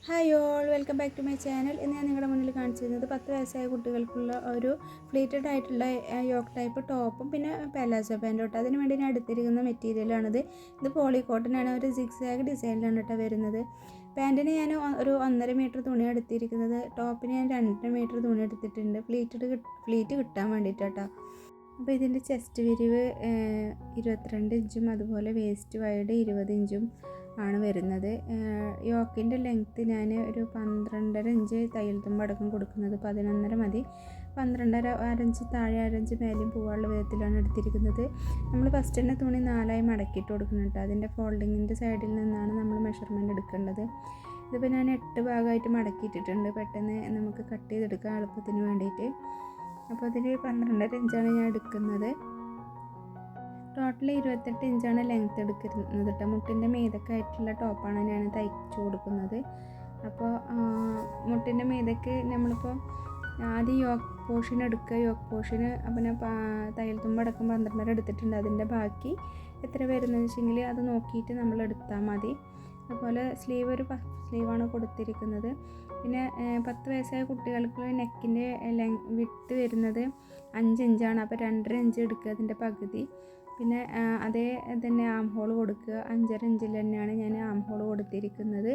Hi all, welcome back to my channel. ഇന്ന് ഞാൻ നിങ്ങളുടെ മുന്നിൽ കാണിച്ചിരുന്നത് 10 വയസ്സായ കുട്ടികൾക്കുള്ള ഒരു ഫ്ലീറ്റഡ് ആയിട്ടുള്ള യോക്ക് ടൈപ്പ് ടോപ്പും പിന്നെ പാലാസോ പാൻറ്റും കേട്ടോ. അതിന് വേണ്ടി ഞാൻ എടുത്തിരിക്കുന്ന മെറ്റീരിയലാണിത്. ഇത് പോളി കോട്ടനാണ്, ഒരു സിക്സാഗ് ഡിസൈനിലാണ് കേട്ടോ വരുന്നത്. പാൻറ്റിന് ഞാൻ ഒരു 1.5 മീറ്റർ തുണിയാണ് എടുത്തിരിക്കുന്നത്. ടോപ്പിന് ഞാൻ 2 മീറ്റർ തുണി എടുത്തിട്ടുണ്ട്, ഫ്ലീറ്റ് കിട്ടാൻ വേണ്ടിയിട്ട് കേട്ടോ. അപ്പോൾ ഇതിൻ്റെ ചെസ്റ്റ് വിരിവ് 22 ഇഞ്ചും അതുപോലെ വേസ്റ്റ് വൈഡ് 20 ഇഞ്ചും ആണ് വരുന്നത്. യോക്കിൻ്റെ ലെങ്ത്ത് ഞാൻ ഒരു 12.5 ഇഞ്ച് തയ്യൽ തുമ്പ് അടക്കം കൊടുക്കുന്നത്. 11.5 മതി. 12.5 അരഞ്ച് താഴെ അരഞ്ച് മേലെയും പോകാനുള്ള വിധത്തിലാണ് എടുത്തിരിക്കുന്നത്. നമ്മൾ ഫസ്റ്റ് തന്നെ തുണി 4ആയി മടക്കിയിട്ട് കൊടുക്കുന്നുണ്ട്. അതിൻ്റെ ഫോൾഡിങ്ങിൻ്റെ സൈഡിൽ നിന്നാണ് നമ്മൾ മെഷർമെൻറ്റ് എടുക്കേണ്ടത്. ഇതിപ്പോൾ ഞാൻ 8 ഭാഗമായിട്ട് മടക്കിയിട്ടിട്ടുണ്ട്, പെട്ടെന്ന് നമുക്ക് കട്ട് ചെയ്തെടുക്കാൻ എളുപ്പത്തിന് വേണ്ടിയിട്ട്. അപ്പോൾ അതിൽ 12.5 ഇഞ്ചാണ് ഞാൻ എടുക്കുന്നത്. ടോട്ടൽ 28 ഇഞ്ചാണ് ലെങ്ത്ത് എടുക്കുന്നത് കേട്ടോ. മുട്ടിൻ്റെ മീതൊക്കെ ആയിട്ടുള്ള ടോപ്പാണ് ഞാൻ തയ്ച്ചു കൊടുക്കുന്നത്. അപ്പോൾ മുട്ടിൻ്റെ മീതൊക്കെ നമ്മളിപ്പോൾ ആദ്യം യോക്ക് പോർഷൻ എടുക്കുക. യോക്ക് പോർഷന് പിന്നെ തയ്യൽ തുമ്പടക്കം 12.5 എടുത്തിട്ടുണ്ട്. അതിൻ്റെ ബാക്കി എത്ര വരുന്നതെന്ന് വെച്ചെങ്കിൽ അത് നോക്കിയിട്ട് നമ്മൾ എടുത്താൽ മതി. അതുപോലെ സ്ലീവ് ഒരു പഫ് സ്ലീവാണ് കൊടുത്തിരിക്കുന്നത്. പിന്നെ 10 വയസ്സായ കുട്ടികൾക്ക് നെക്കിൻ്റെ വിട്ട് വരുന്നത് 5 ഇഞ്ചാണ്. അപ്പോൾ 2.5 ഇഞ്ച് എടുക്കുക, അതിൻ്റെ പകുതി. പിന്നെ അതേ തന്നെ ആം ഹോൾ കൊടുക്കുക. 5.5 ഇഞ്ചിൽ തന്നെയാണ് ഞാൻ ആം ഹോൾ കൊടുത്തിരിക്കുന്നത്.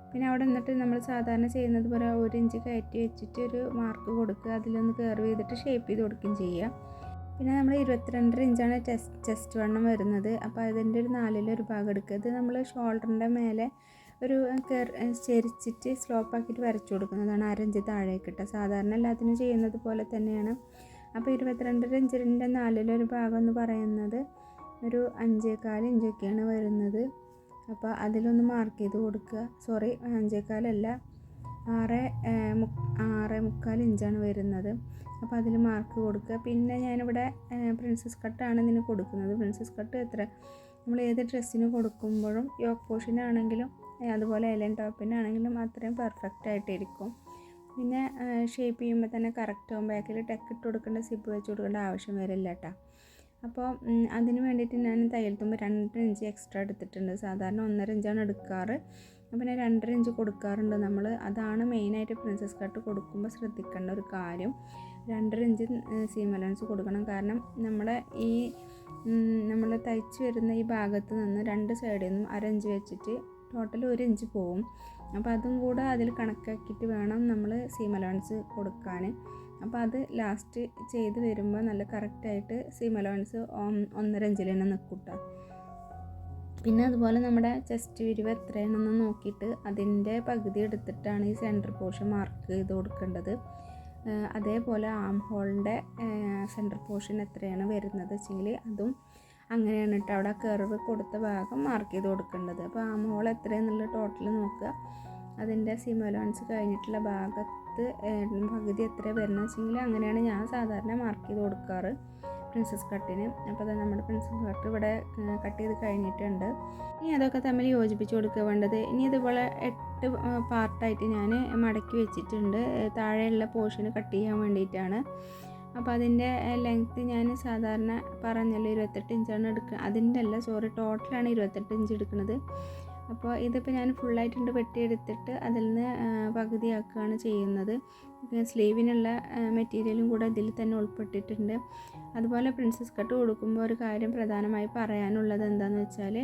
പിന്നെ അവിടെ നിന്നിട്ട് നമ്മൾ സാധാരണ ചെയ്യുന്നത് പോലെ 1 ഇഞ്ച് കയറ്റി വെച്ചിട്ട് ഒരു മാർക്ക് കൊടുക്കുക. അതിലൊന്ന് കർവ് ചെയ്തിട്ട് ഷേപ്പ് ചെയ്ത് കൊടുക്കുകയും ചെയ്യുക. പിന്നെ നമ്മൾ 22.5 ഇഞ്ചാണ് ചെസ്റ്റ് വണ്ണം വരുന്നത്. അപ്പോൾ അതിൻ്റെ ഒരു 4-1 ഭാഗം എടുക്കുക. ഇത് നമ്മൾ ഷോൾഡറിൻ്റെ മേലെ ഒരു ചെരിച്ചിട്ട് സ്ലോപ്പാക്കിയിട്ട് വരച്ചു കൊടുക്കുന്നതാണ്. 1/2 ഇഞ്ച് താഴേക്ക് ഇട്ട സാധാരണ എല്ലാത്തിനും ചെയ്യുന്നത് പോലെ തന്നെയാണ്. അപ്പോൾ 22.5 ഇഞ്ചിൻ്റെ 4-1 ഭാഗം എന്ന് പറയുന്നത് ഒരു 5.25 ഇഞ്ചൊക്കെയാണ് വരുന്നത്. അപ്പോൾ അതിലൊന്ന് മാർക്ക് ചെയ്ത് കൊടുക്കുക. 5.25 അല്ല, 6.25 ഇഞ്ചാണ് വരുന്നത്. അപ്പോൾ അതിൽ മാർക്ക് കൊടുക്കുക. പിന്നെ ഞാനിവിടെ പ്രിൻസസ് കട്ടാണ് ഇതിന് കൊടുക്കുന്നത്. പ്രിൻസസ് കട്ട് എത്ര നമ്മൾ ഏത് ഡ്രസ്സിന് കൊടുക്കുമ്പോഴും യോക്ക് പോർഷനാണെങ്കിലും അതുപോലെ എലൻ ടോപ്പിനാണെങ്കിലും അത്രയും പെർഫെക്റ്റ് ആയിട്ടിരിക്കും. പിന്നെ ഷേപ്പ് ചെയ്യുമ്പോൾ തന്നെ കറക്റ്റ് ആകും. ബാക്കിൽ ടെക്ക് ഇട്ട് കൊടുക്കേണ്ട, സിപ്പ് വെച്ച് കൊടുക്കേണ്ട ആവശ്യം വരില്ല കേട്ടോ. അപ്പോൾ അതിന് വേണ്ടിയിട്ട് ഞാൻ തയ്യൽ തുമ്പ് 2 ഇഞ്ച് എക്സ്ട്രാ എടുത്തിട്ടുണ്ട്. സാധാരണ 1.5 ഇഞ്ചാണ് എടുക്കാറ്, പിന്നെ 2.5 ഇഞ്ച് കൊടുക്കാറുണ്ട് നമ്മൾ. അതാണ് മെയിനായിട്ട് പ്രിൻസസ് കട്ട് കൊടുക്കുമ്പോൾ ശ്രദ്ധിക്കേണ്ട ഒരു കാര്യം. 2.5 ഇഞ്ച് സീം അലവൻസ് കൊടുക്കണം. കാരണം നമ്മൾ തയ്ച്ച് വരുന്ന ഈ ഭാഗത്ത് നിന്ന് 2 സൈഡിൽ നിന്നും 1/2 ഇഞ്ച് വെച്ചിട്ട് ടോട്ടൽ 1 ഇഞ്ച് പോവും. അപ്പോൾ അതും കൂടെ അതിൽ കണക്കാക്കിയിട്ട് വേണം നമ്മൾ സീം അലവൻസ് കൊടുക്കാൻ. അപ്പോൾ അത് ലാസ്റ്റ് ചെയ്ത് വരുമ്പോൾ നല്ല കറക്റ്റായിട്ട് സീം അലവൻസ് 1.5 ഇഞ്ചിൽ തന്നെ നിൽക്കും കേട്ടോ. പിന്നെ അതുപോലെ നമ്മുടെ ചെസ്റ്റ് വിരിവ് എത്രയാണെന്ന് നോക്കിയിട്ട് അതിൻ്റെ പകുതി എടുത്തിട്ടാണ് ഈ സെൻറ്റർ പോർഷൻ മാർക്ക് ചെയ്ത് കൊടുക്കേണ്ടത്. അതേപോലെ ആം ഹോളിൻ്റെ സെൻറ്റർ പോർഷൻ എത്രയാണ് വരുന്നത് വെച്ചെങ്കിൽ അതും അങ്ങനെയാണ് കേട്ടോ. അവിടെ കർവ് കൊടുത്ത ഭാഗം മാർക്ക് ചെയ്ത് കൊടുക്കേണ്ടത്. അപ്പോൾ ആം ഹോൾ എത്രയാണെന്നുള്ള ടോട്ടൽ നോക്കുക. അതിൻ്റെ സീം അലവൻസ് കഴിഞ്ഞിട്ടുള്ള ഭാഗത്ത് പകുതി എത്ര വരുന്നത് വെച്ചെങ്കിൽ അങ്ങനെയാണ് ഞാൻ സാധാരണ മാർക്ക് ചെയ്ത് കൊടുക്കാറ് പ്രിൻസസ് കട്ടിന്. അപ്പോൾ അത് നമ്മുടെ പ്രിൻസസ് കട്ട് ഇവിടെ കട്ട് ചെയ്ത് കഴിഞ്ഞിട്ടുണ്ട്. ഇനി അതൊക്കെ തമ്മിൽ യോജിപ്പിച്ച് കൊടുക്കുക വേണ്ടത്. ഇനി ഇതുപോലെ 8 പാർട്ടായിട്ട് ഞാൻ മടക്കി വെച്ചിട്ടുണ്ട്, താഴെയുള്ള പോർഷന് കട്ട് ചെയ്യാൻ വേണ്ടിയിട്ടാണ്. അപ്പോൾ അതിൻ്റെ ലെങ്ത്ത് ഞാൻ സാധാരണ പറഞ്ഞല്ലോ 28 ഇഞ്ചാണ് എടുക്കുക. അതിൻ്റെ അല്ല, ടോട്ടലാണ് 28 ഇഞ്ച് എടുക്കുന്നത്. അപ്പോൾ ഇതിപ്പോൾ ഞാൻ ഫുള്ളായിട്ടുണ്ട് വെട്ടിയെടുത്തിട്ട് അതിൽ നിന്ന് പകുതിയാക്കുകയാണ് ചെയ്യുന്നത്. സ്ലീവിനുള്ള മെറ്റീരിയലും കൂടെ ഇതിൽ തന്നെ ഉൾപ്പെട്ടിട്ടുണ്ട്. അതുപോലെ പ്രിൻസസ് കട്ട് കൊടുക്കുമ്പോൾ ഒരു കാര്യം പ്രധാനമായി പറയാനുള്ളത് എന്താണെന്ന് വെച്ചാൽ,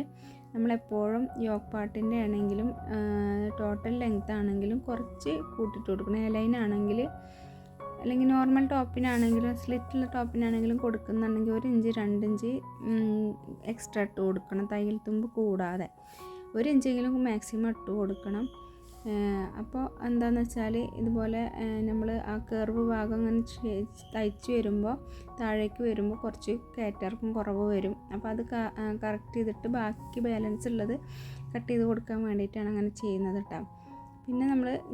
നമ്മളെപ്പോഴും യോക്ക് പാർട്ടിൻ്റെ ആണെങ്കിലും ടോട്ടൽ ലെങ്ത്ത് ആണെങ്കിലും കുറച്ച് കൂട്ടിയിട്ട് കൊടുക്കണം. എലൈൻ ആണെങ്കിൽ അല്ലെങ്കിൽ നോർമൽ ടോപ്പിനാണെങ്കിലും സ്ലിറ്റുള്ള ടോപ്പിനാണെങ്കിലും കൊടുക്കുന്നുണ്ടെങ്കിൽ 1 ഇഞ്ച് 2 ഇഞ്ച് എക്സ്ട്രാ ഇട്ട് കൊടുക്കണം. തയ്യൽ തുമ്പ് കൂടാതെ 1 ഇഞ്ചെങ്കിലും മാക്സിമം ഇട്ട് കൊടുക്കണം. അപ്പോൾ എന്താണെന്ന് വെച്ചാൽ ഇതുപോലെ നമ്മൾ ആ കർവ് ഭാഗം അങ്ങനെ തയ്ച്ച് വരുമ്പോൾ താഴേക്ക് വരുമ്പോൾ കുറച്ച് കയറ്റിറക്കം കുറവ് വരും. അപ്പോൾ അത് കറക്റ്റ് ചെയ്തിട്ട് ബാക്കി ബാലൻസ് ഉള്ളത് കട്ട് ചെയ്ത് കൊടുക്കാൻ വേണ്ടിയിട്ടാണ് അങ്ങനെ ചെയ്യുന്നത് കേട്ടോ. പിന്നെ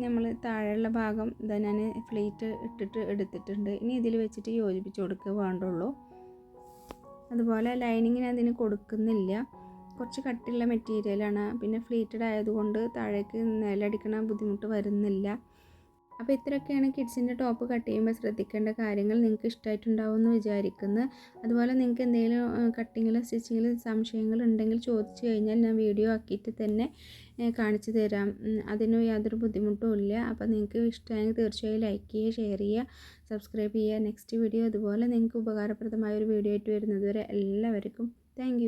നമ്മൾ താഴെയുള്ള ഭാഗം ഇതാ ഞാൻ ഫ്ലീറ്റ് ഇട്ടിട്ട് എടുത്തിട്ടുണ്ട്. ഇനി ഇതിൽ വെച്ചിട്ട് യോജിപ്പിച്ച് കൊടുക്കുക വേണ്ടുള്ളൂ. അതുപോലെ ലൈനിങ്ങിന് അതിന് കൊടുക്കുന്നില്ല, കുറച്ച് കട്ടിയുള്ള മെറ്റീരിയലാണ്. പിന്നെ ഫ്ലീറ്റഡ് ആയതുകൊണ്ട് താഴേക്ക് നിലടിക്കണ ബുദ്ധിമുട്ട് വരുന്നില്ല. അപ്പോൾ ഇത്രയൊക്കെയാണ് കിഡ്സിൻ്റെ ടോപ്പ് കട്ട് ചെയ്യുമ്പോൾ ശ്രദ്ധിക്കേണ്ട കാര്യങ്ങൾ. നിങ്ങൾക്ക് ഇഷ്ടമായിട്ടുണ്ടാവുമെന്ന് വിചാരിക്കുന്നു. അതുപോലെ നിങ്ങൾക്ക് എന്തെങ്കിലും കട്ടിങ്ങിലും സ്റ്റിച്ചിങ്ങിലും സംശയങ്ങളുണ്ടെങ്കിൽ ചോദിച്ചു കഴിഞ്ഞാൽ ഞാൻ വീഡിയോ ആക്കിയിട്ട് തന്നെ കാണിച്ചു തരാം. അതിന് യാതൊരു ബുദ്ധിമുട്ടും ഇല്ല. അപ്പോൾ നിങ്ങൾക്ക് ഇഷ്ടമായെങ്കിൽ തീർച്ചയായും ലൈക്ക് ചെയ്യുക, ഷെയർ ചെയ്യുക, സബ്സ്ക്രൈബ് ചെയ്യുക. നെക്സ്റ്റ് വീഡിയോ അതുപോലെ നിങ്ങൾക്ക് ഉപകാരപ്രദമായ ഒരു വീഡിയോ ആയിട്ട് വരുന്നത് വരെ എല്ലാവർക്കും താങ്ക്